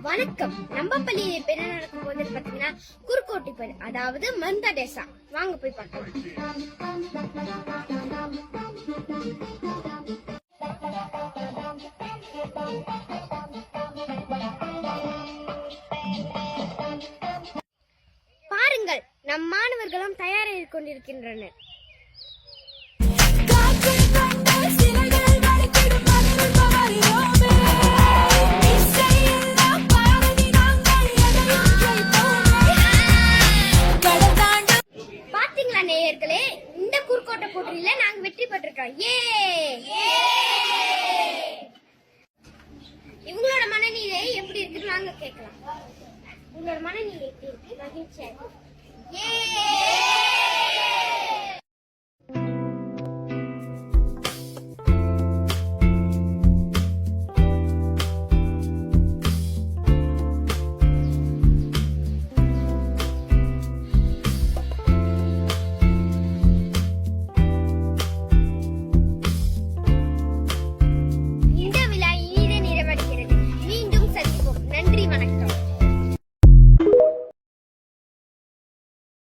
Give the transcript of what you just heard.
வணக்கம். நம்ம பள்ளியில் என்ன நடக்கும் போது பாத்தீங்கன்னா குறுக்கோட்டி பள்ளி, அதாவது மந்தடேசா. வாங்க போய் பார்க்கலாம். பாருங்கள், நம் மாணவர்களும் தயாராகி கொண்டிருக்கின்றனர். நேயர்களே, இந்த குறுக்கோட்டை போட்டியில நாங்க வெற்றி பெற்றிருக்கோம். இவங்களோட மனநிலை எப்படி இருக்குன்னு நாங்க கேட்கலாம். உங்களோட மனநிலை எப்படி இருக்கு? மகிழ்ச்சியா இருக்கு.